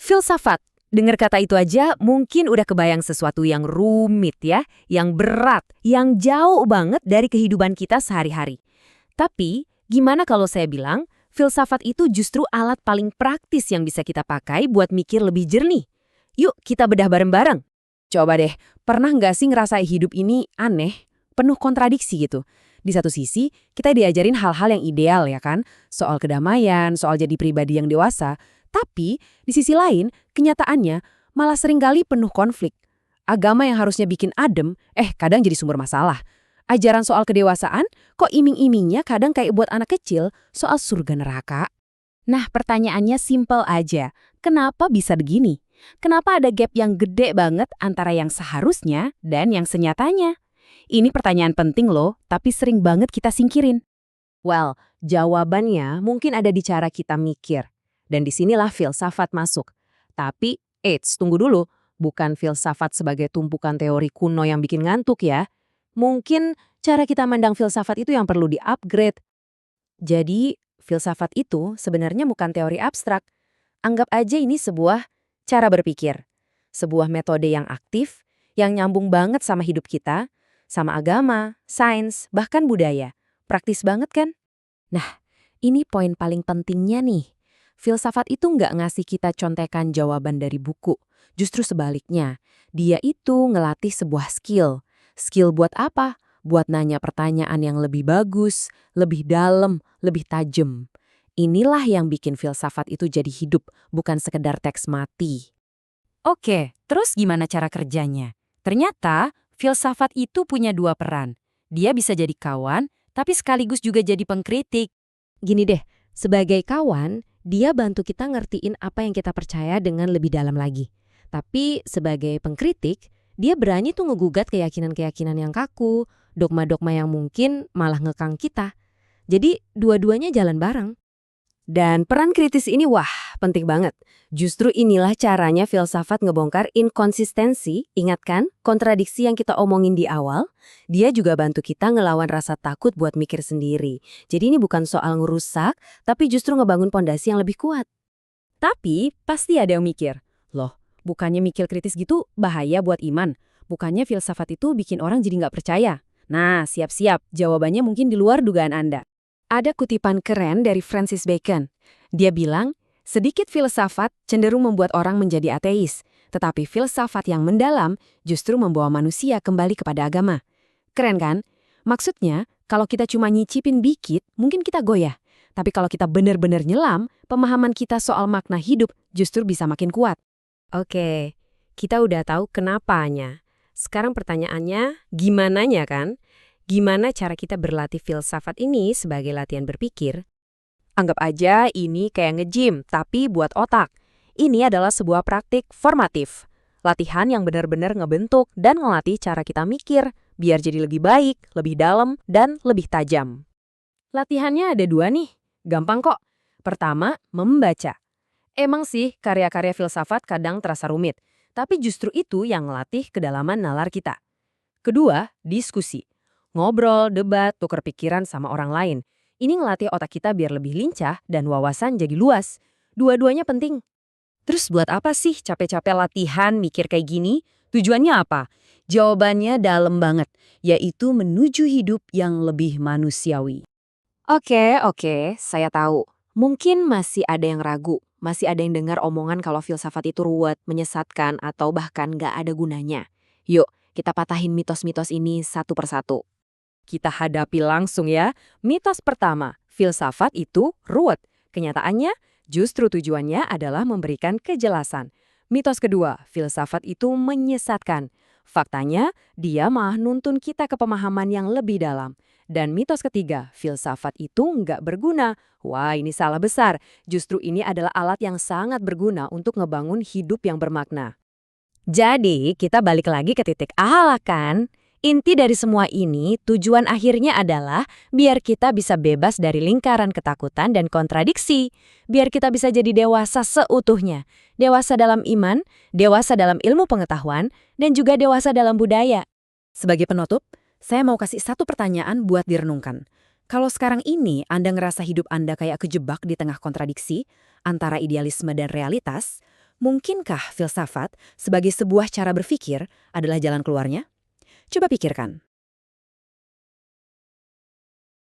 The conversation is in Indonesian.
Filsafat. Dengar kata itu aja mungkin udah kebayang sesuatu yang rumit ya, yang berat, yang jauh banget dari kehidupan kita sehari-hari. Tapi, gimana kalau saya bilang, filsafat itu justru alat paling praktis yang bisa kita pakai buat mikir lebih jernih. Yuk kita bedah bareng-bareng. Coba deh, pernah nggak sih ngerasa hidup ini aneh, penuh kontradiksi gitu? Di satu sisi, kita diajarin hal-hal yang ideal ya kan? Soal kedamaian, soal jadi pribadi yang dewasa. Tapi, di sisi lain, kenyataannya malah seringkali penuh konflik. Agama yang harusnya bikin adem, kadang jadi sumber masalah. Ajaran soal kedewasaan, kok iming-imingnya kadang kayak buat anak kecil soal surga neraka. Nah, pertanyaannya simpel aja. Kenapa bisa begini? Kenapa ada gap yang gede banget antara yang seharusnya dan yang senyatanya? Ini pertanyaan penting loh, tapi sering banget kita singkirin. Well, jawabannya mungkin ada di cara kita mikir. Dan disinilah filsafat masuk. Tapi, tunggu dulu. Bukan filsafat sebagai tumpukan teori kuno yang bikin ngantuk ya. Mungkin cara kita mandang filsafat itu yang perlu di-upgrade. Jadi, filsafat itu sebenarnya bukan teori abstrak. Anggap aja ini sebuah cara berpikir. Sebuah metode yang aktif, yang nyambung banget sama hidup kita, sama agama, sains, bahkan budaya. Praktis banget kan? Nah, ini poin paling pentingnya nih. Filsafat itu nggak ngasih kita contekan jawaban dari buku. Justru sebaliknya, dia itu ngelatih sebuah skill. Skill buat apa? Buat nanya pertanyaan yang lebih bagus, lebih dalam, lebih tajam. Inilah yang bikin filsafat itu jadi hidup, bukan sekedar teks mati. Oke, terus gimana cara kerjanya? Ternyata, filsafat itu punya dua peran. Dia bisa jadi kawan, tapi sekaligus juga jadi pengkritik. Gini deh, sebagai kawan, dia bantu kita ngertiin apa yang kita percaya dengan lebih dalam lagi. Tapi sebagai pengkritik, dia berani tuh ngegugat keyakinan-keyakinan yang kaku, dogma-dogma yang mungkin malah ngekang kita. Jadi dua-duanya jalan bareng. Dan peran kritis ini penting banget. Justru inilah caranya filsafat ngebongkar inkonsistensi, ingat kan? Kontradiksi yang kita omongin di awal. Dia juga bantu kita ngelawan rasa takut buat mikir sendiri. Jadi ini bukan soal ngerusak, tapi justru ngebangun pondasi yang lebih kuat. Tapi pasti ada yang mikir, loh, bukannya mikir kritis gitu bahaya buat iman? Bukannya filsafat itu bikin orang jadi nggak percaya? Nah, siap-siap, jawabannya mungkin di luar dugaan Anda. Ada kutipan keren dari Francis Bacon. Dia bilang, sedikit filsafat cenderung membuat orang menjadi ateis, tetapi filsafat yang mendalam justru membawa manusia kembali kepada agama. Keren kan? Maksudnya, kalau kita cuma nyicipin dikit, mungkin kita goyah. Tapi kalau kita benar-benar nyelam, pemahaman kita soal makna hidup justru bisa makin kuat. Oke, kita udah tahu kenapanya. Sekarang pertanyaannya, gimananya kan? Gimana cara kita berlatih filsafat ini sebagai latihan berpikir? Anggap aja ini kayak nge-gym, tapi buat otak. Ini adalah sebuah praktik formatif. Latihan yang benar-benar ngebentuk dan ngelatih cara kita mikir, biar jadi lebih baik, lebih dalam, dan lebih tajam. Latihannya ada dua nih. Gampang kok. Pertama, membaca. Emang sih, karya-karya filsafat kadang terasa rumit, tapi justru itu yang ngelatih kedalaman nalar kita. Kedua, diskusi. Ngobrol, debat, tukar pikiran sama orang lain. Ini ngelatih otak kita biar lebih lincah dan wawasan jadi luas. Dua-duanya penting. Terus buat apa sih capek-capek latihan mikir kayak gini? Tujuannya apa? Jawabannya dalam banget, yaitu menuju hidup yang lebih manusiawi. Oke, saya tahu. Mungkin masih ada yang ragu, masih ada yang dengar omongan kalau filsafat itu ruwet, menyesatkan, atau bahkan nggak ada gunanya. Yuk, kita patahin mitos-mitos ini satu persatu. Kita hadapi langsung ya. Mitos pertama, filsafat itu ruwet. Kenyataannya, justru tujuannya adalah memberikan kejelasan. Mitos kedua, filsafat itu menyesatkan. Faktanya, dia malah nuntun kita ke pemahaman yang lebih dalam. Dan mitos ketiga, filsafat itu nggak berguna. Wah, ini salah besar. Justru ini adalah alat yang sangat berguna untuk ngebangun hidup yang bermakna. Jadi, kita balik lagi ke titik awal kan? Inti dari semua ini, tujuan akhirnya adalah biar kita bisa bebas dari lingkaran ketakutan dan kontradiksi. Biar kita bisa jadi dewasa seutuhnya. Dewasa dalam iman, dewasa dalam ilmu pengetahuan, dan juga dewasa dalam budaya. Sebagai penutup, saya mau kasih satu pertanyaan buat direnungkan. Kalau sekarang ini Anda ngerasa hidup Anda kayak kejebak di tengah kontradiksi antara idealisme dan realitas, Mungkinkah filsafat sebagai sebuah cara berpikir adalah jalan keluarnya? Coba pikirkan.